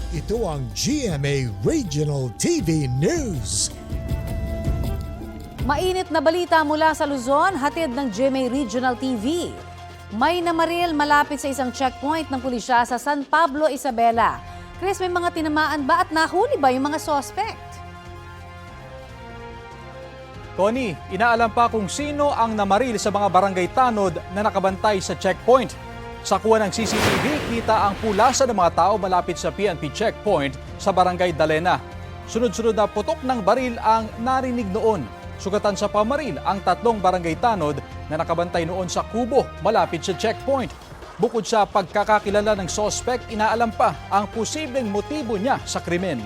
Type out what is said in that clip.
Ito ang GMA Regional TV News. Mainit na balita mula sa Luzon, hatid ng GMA Regional TV. May namaril malapit sa isang checkpoint ng pulisya sa San Pablo, Isabela. Chris, may mga tinamaan ba at nahuli ba yung mga suspect? Tony, inaalam pa kung sino ang namaril sa mga barangay tanod na nakabantay sa checkpoint. Sa kuha ng CCTV, kita ang pulasa ng mga tao malapit sa PNP checkpoint sa barangay Dalena. Sunod-sunod na putok ng baril ang narinig noon. Sugatan sa pamaril ang 3 barangay tanod na nakabantay noon sa kubo malapit sa checkpoint. Bukod sa pagkakakilala ng suspect, inaalam pa ang posibleng motibo niya sa krimen.